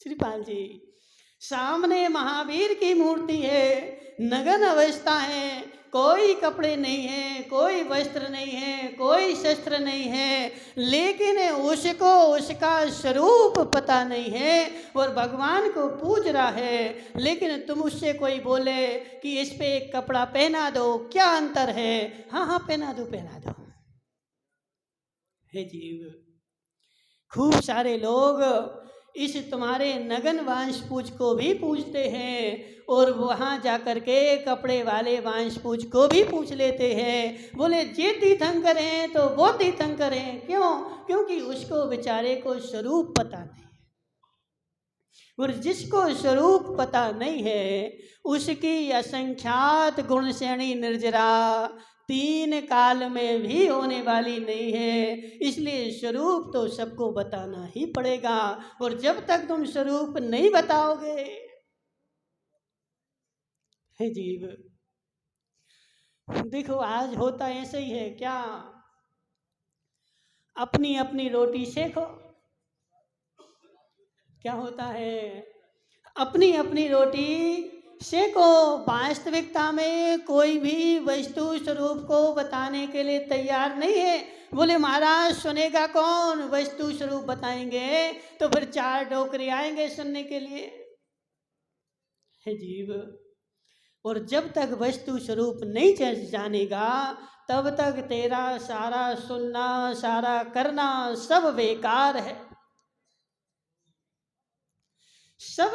श्रीपाल जी, सामने महावीर की मूर्ति है, नगन अवस्था है, कोई कपड़े नहीं है, कोई वस्त्र नहीं है, कोई शस्त्र नहीं है, लेकिन उसको उसका स्वरूप पता नहीं है और भगवान को पूज रहा है। लेकिन तुम उससे कोई बोले कि इस पे एक कपड़ा पहना दो, क्या अंतर है? हाँ हाँ पहना दो पहना दो। हे जीव, खूब सारे लोग इस तुम्हारे नगन वांश पूज को भी पूजते हैं और वहाँ जा कर के कपड़े वाले वांश पूज को भी पूछ लेते हैं। बोले जे तीर्थंकर हैं तो वो तीर्थंकर हैं, क्यों? क्योंकि उसको बेचारे को स्वरूप पता नहीं है, और जिसको स्वरूप पता नहीं है उसकी असंख्यात गुण श्रेणी निर्जरा तीन काल में भी होने वाली नहीं है। इसलिए स्वरूप तो सबको बताना ही पड़ेगा, और जब तक तुम स्वरूप नहीं बताओगे, हे जीव, देखो आज होता ऐसे ही है क्या, अपनी अपनी रोटी सेको। क्या होता है? अपनी अपनी रोटी सेको। वास्तविकता में कोई भी वस्तु स्वरूप को बताने के लिए तैयार नहीं है। बोले महाराज सुनेगा कौन, वस्तु स्वरूप बताएंगे तो फिर 4 डोकरे आएंगे सुनने के लिए। हे जीव, और जब तक वस्तु स्वरूप नहीं जानेगा तब तक तेरा सारा सुनना, सारा करना सब बेकार है। सब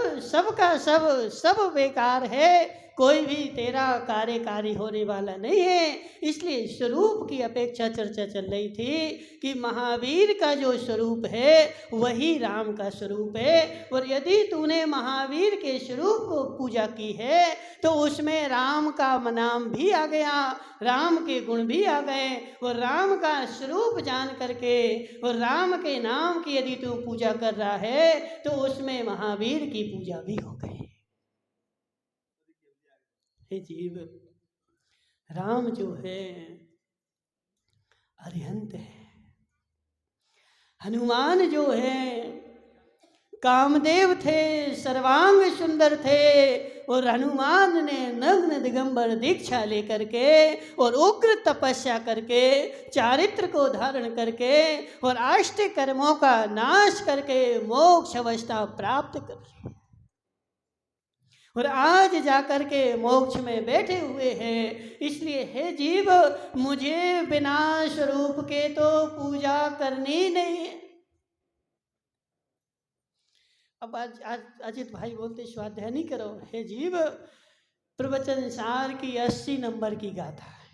बेकार है, कोई भी तेरा कार्यकारी होने वाला नहीं है। इसलिए स्वरूप की अपेक्षा चर्चा चल रही थी कि महावीर का जो स्वरूप है वही राम का स्वरूप है, और यदि तूने महावीर के स्वरूप को पूजा की है तो उसमें राम का नाम भी आ गया, राम के गुण भी आ गए, और राम का स्वरूप जान करके और राम के नाम की यदि तू पूजा कर रहा है तो उसमें महावीर की पूजा भी हो गई। हे जीव, राम जो है अरिहंत है, हनुमान जो है कामदेव थे, सर्वांग सुंदर थे, और हनुमान ने नग्न दिगंबर दीक्षा लेकर के और उग्र तपस्या करके चारित्र को धारण करके और अष्ट कर्मों का नाश करके मोक्ष अवस्था प्राप्त कर ली, और आज जाकर के मोक्ष में बैठे हुए हैं। इसलिए हे जीव, मुझे बिना स्वरूप के तो पूजा करनी नहीं है। अब आज अजित भाई बोलते स्वाध्याय नहीं करो। हे जीव, प्रवचन सार की 80 नंबर की गाथा है,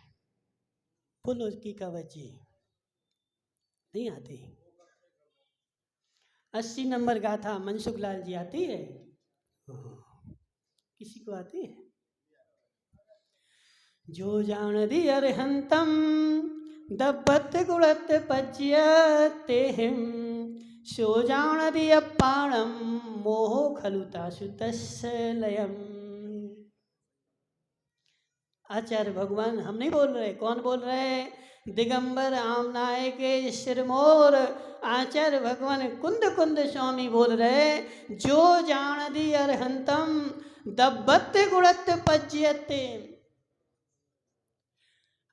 फुल उसकी कवची नहीं आती। 80 नंबर गाथा मनसुख लाल जी आती है? किसी को आती है? जो जान दी अरहंतम दब्बत गुणत पज्यते हिम, सो जान दी अपाणम मोह खलुता सुतस्य लयम। आचार्य भगवान हम नहीं बोल रहे, कौन बोल रहे? दिगंबर आमनाय के सिरमोर आचार्य भगवान कुंद कुंद स्वामी बोल रहे, जो जान दी अरहंतम दब्बत गुणत पज्यते।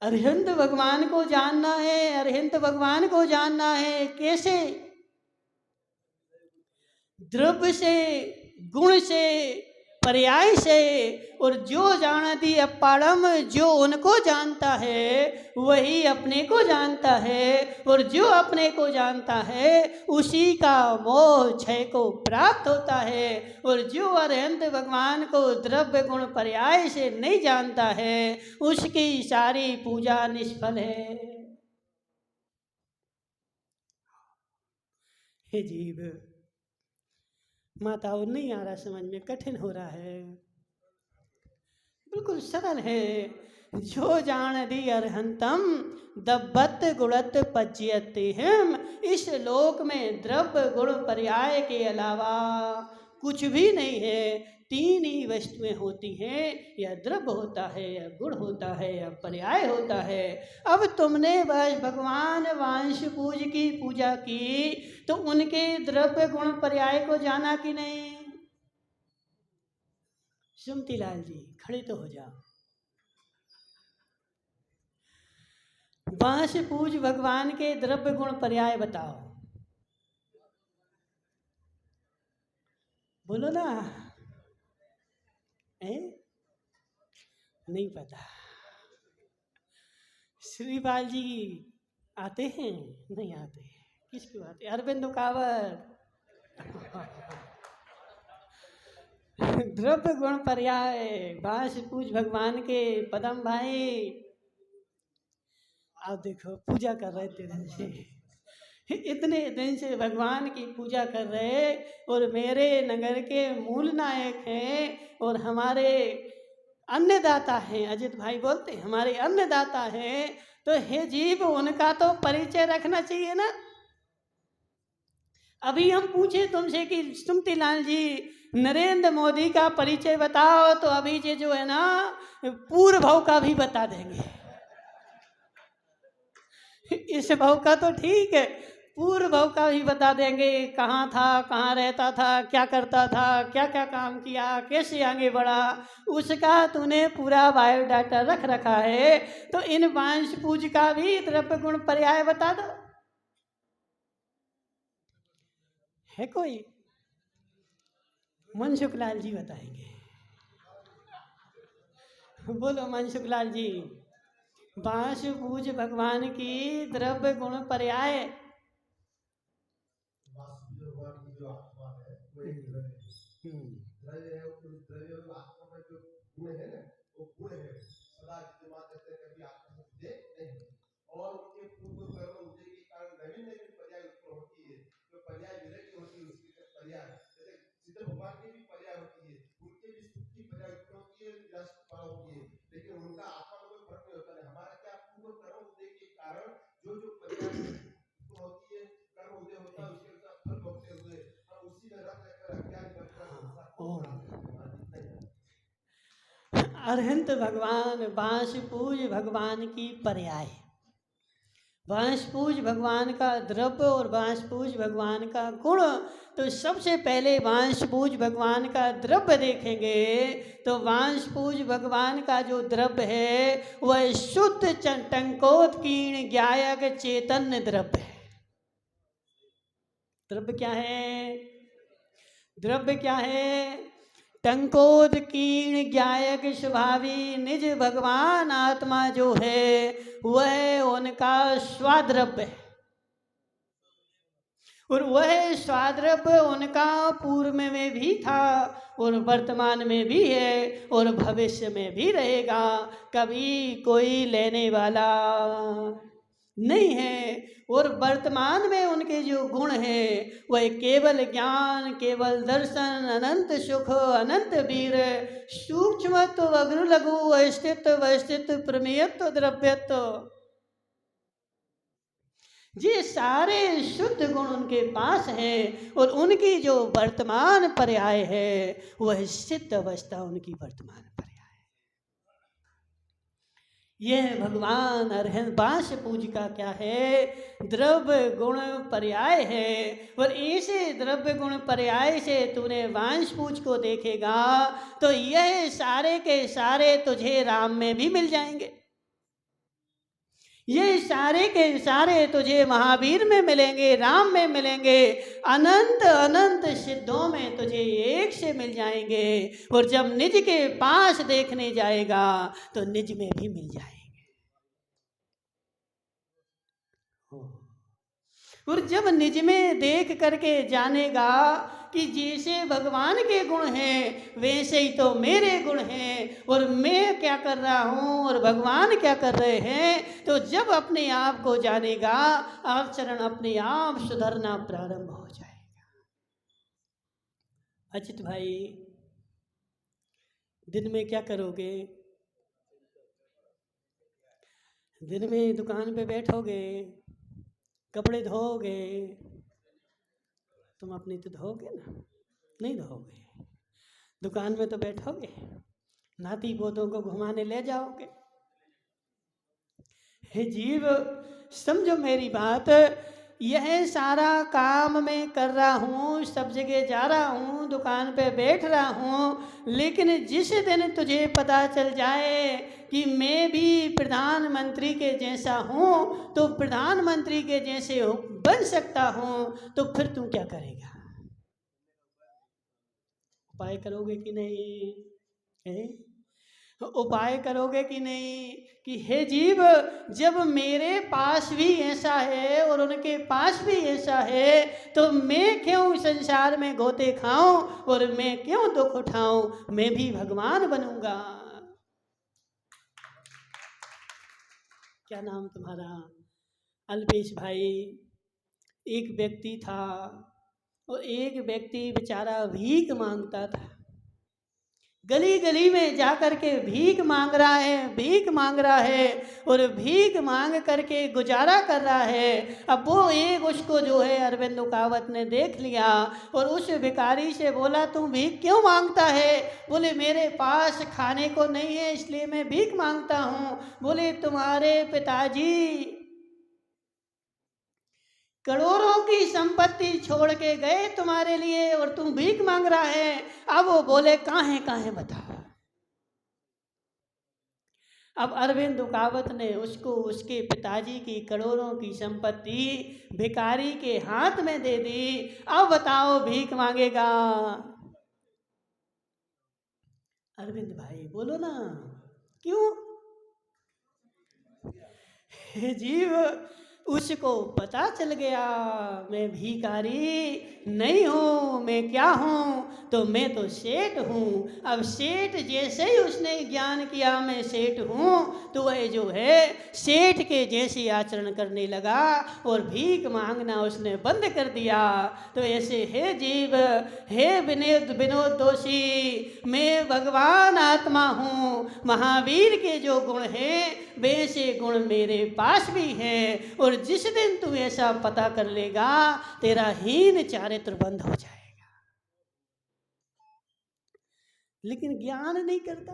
अरिहंत भगवान को जानना है, अरिहंत भगवान को जानना है कैसे? द्रव्य से, गुण से, पर्याय से। और जो जानती अपारम, जो उनको जानता है वही अपने को जानता है, और जो अपने को जानता है उसी का मोह क्षय को प्राप्त होता है। और जो अरहंत भगवान को द्रव्य गुण पर्याय से नहीं जानता है उसकी सारी पूजा निष्फल है। हे जीव, माताओं नहीं आ रहा समझ में, कठिन हो रहा है, बिल्कुल सरल है। जो जान दी अरहंतम दब्बत गुणत पच्यते हम। इस लोक में द्रव्य गुण पर्याय के अलावा कुछ भी नहीं है। तीन ही वस्तुएं होती हैं, या द्रव्य होता है, या गुण होता है, या पर्याय होता है। अब तुमने बस भगवान वांश पूज की पूजा की तो उनके द्रव्य गुण पर्याय को जाना कि नहीं? सुमति लाल जी खड़े तो हो जाओ। वांश पूज भगवान के द्रव्य गुण पर्याय बताओ, बोलो ना। नहीं पता? श्रीपाल जी आते हैं? नहीं आते? किसको आते? अरविंद कावत। द्रव्य गुण पर्याय वांश पूज भगवान के पदम भाई। आप देखो पूजा कर रहे थे दिन से, इतने दिन से भगवान की पूजा कर रहे, और मेरे नगर के मूल नायक हैं और हमारे अन्नदाता हैं। अजित भाई बोलते हैं हमारे अन्नदाता हैं, तो हे जीव उनका तो परिचय रखना चाहिए ना। अभी हम पूछे तुमसे कि सुमति लाल जी नरेंद्र मोदी का परिचय बताओ, तो अभी ये जो है ना पूर्व भाव का भी बता देंगे। इस भाव का तो ठीक है, पूर्व भाव का भी बता देंगे, कहाँ था, कहाँ रहता था, क्या करता था, क्या क्या काम किया, कैसे आगे बढ़ा, उसका तूने पूरा बायोडाटा रख रखा है। तो इन वांश पूज का भी द्रव्य गुण पर्याय बता दो। है कोई? मनसुख लाल जी बताएंगे। बोलो मनसुख लाल जी, वांश पूज भगवान की द्रव्य गुण पर्याय। भगवान की जो आत्मा है वो एक द्रव्य है, उस द्रव्य और आत्मा में जो गुण है ना, वो गुण है सदा विद्यमान रहते, कभी आत्मा से जुड़े नहीं। और उनके पूर्व कर्म उदय के कारण नवीन नवीन पर्याय उत्पन्न होती है। जो पर्याय विलय की होती है उसकी पर्याय, जैसे सिद्ध भगवान की भी पर्याय होती है, उनके भी सुख की पर्याय उत्पन्न होती है, विनाश की पर्याय होती है, लेकिन उनका आत्मा में कोई फर्क नहीं होता है। हमारा क्या पूर्व कर्म उदय के कारण जो जो पर्याय उत्पन्न होती है, कर्म उदय होता है, उसके अनुसार फल भोगते हुए हम उसी में रख रहकर अज्ञान अरहंत भगवान वांश पूज भगवान की पर्याय। वांश पूज भगवान का द्रव्य और वांश पूज भगवान का गुण। तो सबसे पहले वांश पूज भगवान का द्रव्य देखेंगे, तो वांश पूज भगवान का जो द्रव्य है वह शुद्ध टंकोत्कीर्ण ज्ञायक चैतन्य द्रव्य है। द्रव्य क्या है? द्रव्य क्या है? टंकोत्कीर्ण ज्ञायक स्वभावी निज भगवान आत्मा जो है वह उनका स्वाद्रव्य है। और वह स्वाद्रव्य उनका पूर्व में भी था और वर्तमान में भी है और भविष्य में भी रहेगा। कभी कोई लेने वाला नहीं है। और वर्तमान में उनके जो गुण हैं वह केवल ज्ञान, केवल दर्शन, अनंत सुख, अनंत वीर, सूक्ष्मत्व, अग्र लघु, अस्तित्व, अस्तित्व, प्रमेयत्व, द्रव्यत्व, ये सारे शुद्ध गुण उनके पास हैं। और उनकी जो वर्तमान पर्याय है वह सिद्ध अवस्था उनकी वर्तमान पर्याय। यह भगवान अरहंत वांश पूज का क्या है? द्रव्य गुण पर्याय है। और ऐसे द्रव्य गुण पर्याय से तूने वांश पूज को देखेगा तो यह सारे के सारे तुझे राम में भी मिल जाएंगे। ये सारे के सारे तुझे महावीर में मिलेंगे, राम में मिलेंगे, अनंत अनंत सिद्धों में तुझे एक से मिल जाएंगे। और जब निज के पास देखने जाएगा तो निज में भी मिल जाएंगे। और जब निज में देख करके जानेगा कि जैसे भगवान के गुण हैं वैसे ही तो मेरे गुण हैं, और मैं क्या कर रहा हूँ और भगवान क्या कर रहे हैं, तो जब अपने आप को जानेगा आचरण अपने आप सुधरना प्रारंभ हो जाएगा। अचित भाई, दिन में क्या करोगे? दिन में दुकान पे बैठोगे, कपड़े धोओगे, तुम अपनी तो धोगे ना? नहीं धोगे। दुकान में तो बैठोगे, नाती पोतों को घुमाने ले जाओगे। हे जीव, समझो मेरी बात, यह सारा काम मैं कर रहा हूँ, सब जगह जा रहा हूँ, दुकान पे बैठ रहा हूँ, लेकिन जिस दिन तुझे पता चल जाए कि मैं भी प्रधानमंत्री के जैसा हूँ, तो प्रधानमंत्री के जैसे बन सकता हूँ, तो फिर तू क्या करेगा? उपाय करोगे कि नहीं? है? उपाय करोगे कि नहीं कि हे जीव, जब मेरे पास भी ऐसा है और उनके पास भी ऐसा है, तो मैं क्यों संसार में गोते खाऊं और मैं क्यों दुख उठाऊं? मैं भी भगवान बनूंगा। क्या नाम तुम्हारा? अल्पेश भाई। एक व्यक्ति था और एक व्यक्ति बेचारा भीख मांगता था। गली गली में जा कर के भीख मांग रहा है, भीख मांग रहा है और भीख मांग करके गुजारा कर रहा है। अब वो एक उसको जो है अरविंद उकावत ने देख लिया और उस भिखारी से बोला, तू भीख क्यों मांगता है? बोले, मेरे पास खाने को नहीं है इसलिए मैं भीख मांगता हूँ। बोले, तुम्हारे पिताजी करोड़ों की संपत्ति छोड़ के गए तुम्हारे लिए और तुम भीख मांग रहा है। अब वो बोले, कहाँ बता। अब अरविंद उकावत ने उसको उसके पिताजी की करोड़ों की संपत्ति भिखारी के हाथ में दे दी। अब बताओ, भीख मांगेगा? अरविंद भाई बोलो ना, क्यों? हे जीव, उसको पता चल गया मैं भिखारी नहीं हूँ, मैं क्या हूँ? तो मैं तो सेठ हूँ। अब सेठ जैसे ही उसने ज्ञान किया मैं सेठ हूँ, तो वह जो है सेठ के जैसे आचरण करने लगा और भीख मांगना उसने बंद कर दिया। तो ऐसे हे जीव, हे विनोद दोषी, मैं भगवान आत्मा हूँ। महावीर के जो गुण हैं वैसे गुण मेरे पास भी हैं, और जिस दिन तू ऐसा पता कर लेगा तेरा हीन चारित्र बंद हो जाएगा। लेकिन ज्ञान नहीं करता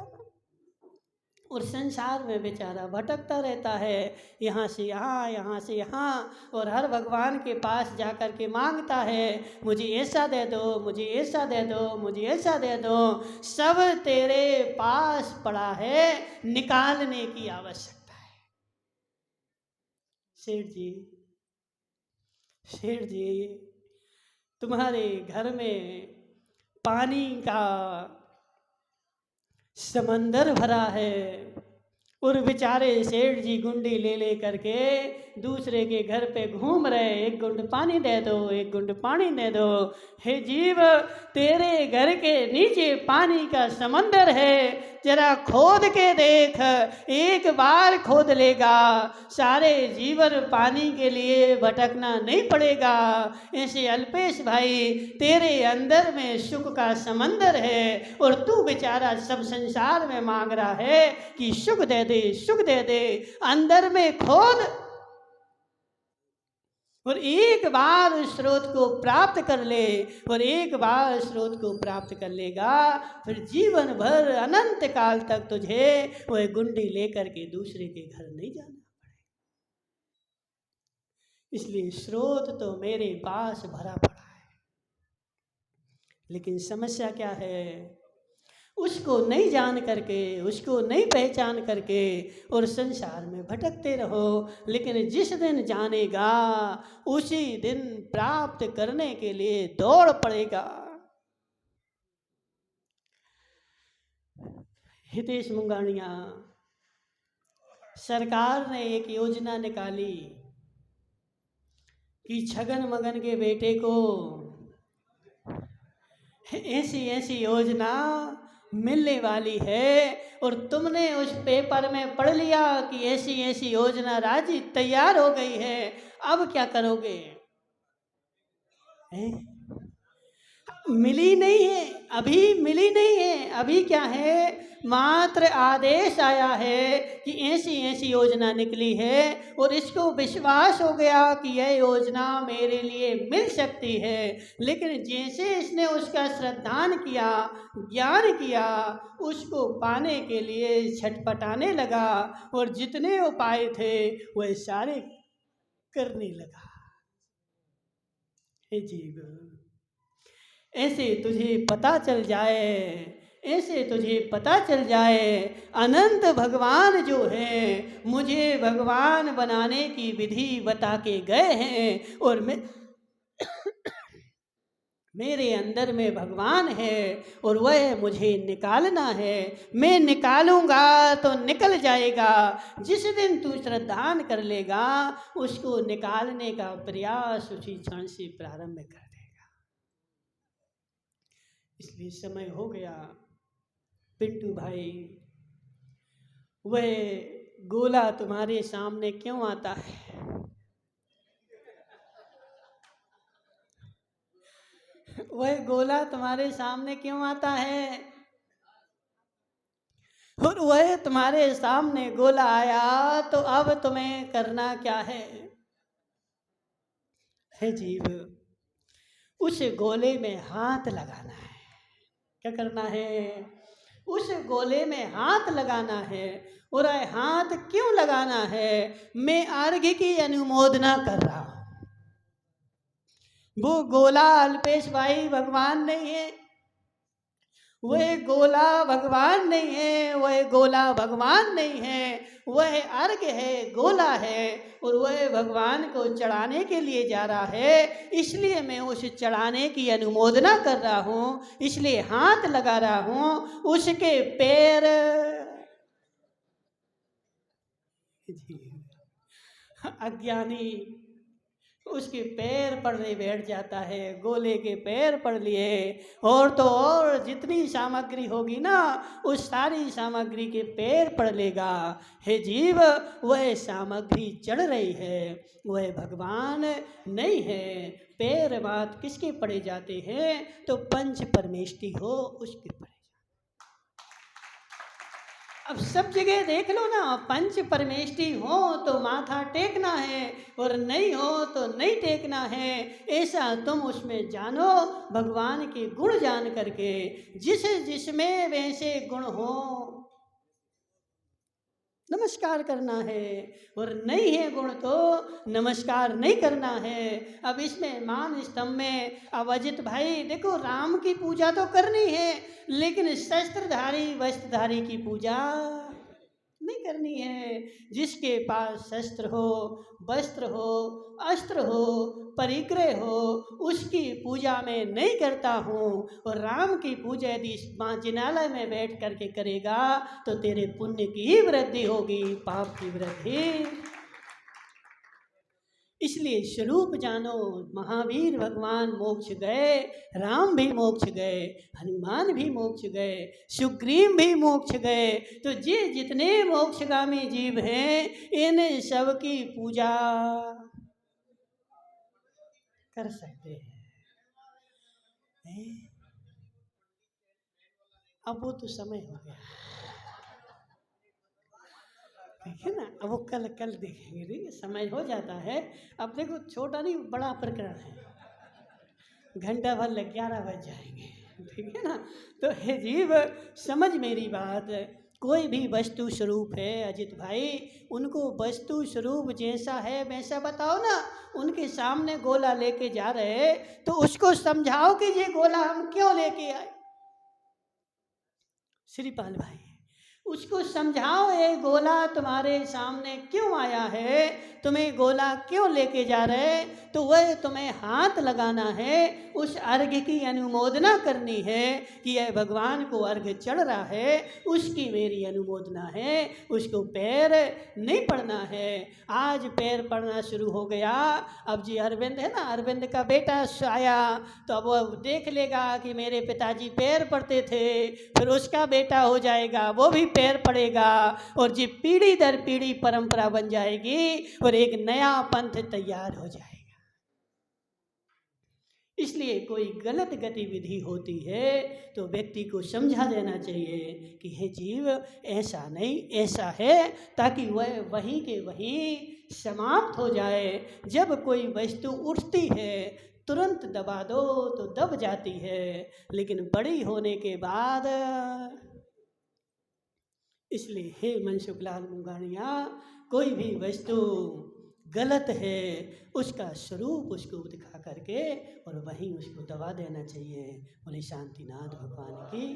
और संसार में बेचारा भटकता रहता है, यहाँ से यहाँ, यहाँ से यहाँ, और हर भगवान के पास जाकर के मांगता है, मुझे ऐसा दे दो, मुझे ऐसा दे दो, मुझे ऐसा दे दो। सब तेरे पास पड़ा है, निकालने की आवश्यकता है। शेठ जी, तुम्हारे घर में पानी का समंदर भरा है और बेचारे सेठ जी गुंडी ले करके दूसरे के घर पे घूम रहे, एक गुंड पानी दे दो, एक गुंड पानी दे दो। हे जीव, तेरे घर के नीचे पानी का समंदर है, जरा खोद के देख। एक बार खोद लेगा, सारे जीवन पानी के लिए भटकना नहीं पड़ेगा। ऐसे अल्पेश भाई, तेरे अंदर में सुख का समंदर है और तू बेचारा सब संसार में मांग रहा है कि सुख दे दे, सुख दे दे। अंदर में खोद और एक बार उस स्रोत को प्राप्त कर ले, और एक बार स्रोत को प्राप्त कर लेगा, फिर जीवन भर अनंत काल तक तुझे वह गुंडी लेकर के दूसरे के घर नहीं जाना पड़ेगा। इसलिए स्रोत तो मेरे पास भरा पड़ा है, लेकिन समस्या क्या है? उसको नहीं जान करके, उसको नहीं पहचान करके और संसार में भटकते रहो। लेकिन जिस दिन जानेगा उसी दिन प्राप्त करने के लिए दौड़ पड़ेगा। हितेश मुंगानिया, सरकार ने एक योजना निकाली कि छगन मगन के बेटे को ऐसी योजना मिलने वाली है, और तुमने उस पेपर में पढ़ लिया कि ऐसी योजना राजी तैयार हो गई है। अब क्या करोगे? मिली नहीं है, अभी मिली नहीं है। अभी क्या है, मात्र आदेश आया है कि ऐसी योजना निकली है, और इसको विश्वास हो गया कि यह योजना मेरे लिए मिल सकती है। लेकिन जैसे इसने उसका श्रद्धान किया, ज्ञान किया, उसको पाने के लिए छटपटाने लगा, और जितने उपाय थे वह सारे करने लगा। हे जीव, ऐसे तुझे पता चल जाए, ऐसे तुझे पता चल जाए अनंत भगवान जो है मुझे भगवान बनाने की विधि बता के गए हैं, और मेरे अंदर में भगवान है और वह मुझे निकालना है। मैं निकालूंगा तो निकल जाएगा। जिस दिन तू श्रद्धान कर लेगा उसको निकालने का प्रयास उसी क्षण से प्रारंभ कर देगा। इसलिए समय हो गया पिंटू भाई, वह गोला तुम्हारे सामने क्यों आता है? वह गोला तुम्हारे सामने क्यों आता है? और वह तुम्हारे सामने गोला आया तो अब तुम्हें करना क्या है? हे जीव, उस गोले में हाथ लगाना है। क्या करना है? उस गोले में हाथ लगाना है। और हाथ क्यों लगाना है? मैं अर्घ्य की अनुमोदना कर रहा हूं। वो गोला अल्पेश भाई भगवान नहीं है, वह गोला भगवान नहीं है, वह गोला भगवान नहीं है, वह अर्घ्य है, गोला है, और वह भगवान को चढ़ाने के लिए जा रहा है। इसलिए मैं उस चढ़ाने की अनुमोदना कर रहा हूँ, इसलिए हाथ लगा रहा हूँ। उसके पैर, अज्ञानी उसके पैर पड़ने बैठ जाता है। गोले के पैर पड़ लिए, और तो और जितनी सामग्री होगी ना उस सारी सामग्री के पैर पड़ लेगा। हे जीव, वह सामग्री चढ़ रही है, वह भगवान नहीं है। पैर बात किसके पड़े जाते हैं? तो पंच परमेष्टि हो उसके पड़े। अब सब जगह देख लो ना, पंच परमेष्टि हो तो माथा टेकना है, और नहीं हो तो नहीं टेकना है। ऐसा तुम उसमें जानो, भगवान के गुण जान करके। जिसमें वैसे गुण हो नमस्कार करना है, और नहीं है गुण तो नमस्कार नहीं करना है। अब इसमें मान स्तंभ में, अब अजित भाई देखो, राम की पूजा तो करनी है, लेकिन शस्त्रधारी वस्त्रधारी की पूजा नहीं करनी है। जिसके पास शस्त्र हो, वस्त्र हो, अस्त्र हो, परिग्रह हो, उसकी पूजा मैं नहीं करता हूँ। और राम की पूजा यदि जिनालय में बैठ करके करेगा तो तेरे पुण्य की ही वृद्धि होगी, पाप की वृद्धि। इसलिए स्वरूप जानो। महावीर भगवान मोक्ष गए, राम भी मोक्ष गए, हनुमान भी मोक्ष गए, सुग्रीव भी मोक्ष गए। तो ये जितने मोक्षगामी जीव हैं इन सब की पूजा कर सकते हैं। अब वो तो समय हो गया, ठीक है ना। अब वो कल देखेंगे, ठीक है, समय हो जाता है। अब देखो, छोटा नहीं बड़ा प्रकरण है, घंटा भर लग 11 बज जाएंगे, ठीक है ना। तो हे जीव, समझ मेरी बात। कोई भी वस्तु स्वरूप है अजित भाई, उनको वस्तु स्वरूप जैसा है वैसा बताओ ना। उनके सामने गोला लेके जा रहे तो उसको समझाओ कि ये गोला हम क्यों लेके आए। श्रीपाल भाई, उसको समझाओ ये गोला तुम्हारे सामने क्यों आया है, तुम्हें गोला क्यों लेके जा रहे, तो वह तुम्हें हाथ लगाना है, उस अर्घ्य की अनुमोदना करनी है कि यह भगवान को अर्घ्य चढ़ रहा है, उसकी मेरी अनुमोदना है, उसको पैर नहीं पड़ना है। आज पैर पड़ना शुरू हो गया। अब जी अरविंद है ना, अरविंद का बेटा आया तो अब वो देख लेगा कि मेरे पिताजी पैर पड़ते थे, फिर उसका बेटा हो जाएगा, वो भी पैर पड़ेगा, और जी पीढ़ी दर पीढ़ी परंपरा बन जाएगी और एक नया पंथ तैयार हो जाएगा। इसलिए कोई गलत गतिविधि होती है तो व्यक्ति को समझा देना चाहिए कि हे जीव, ऐसा नहीं, ऐसा है, ताकि वह वहीं के वहीं समाप्त हो जाए। जब कोई वस्तु उठती है तुरंत दबा दो तो दब जाती है, लेकिन बड़ी होने के बाद, इसलिए हे मनसुखलाल मुंगानिया, कोई भी वस्तु गलत है उसका स्वरूप उसको दिखा करके और वहीं उसको दबा देना चाहिए। बोले शांतिनाथ भगवान की।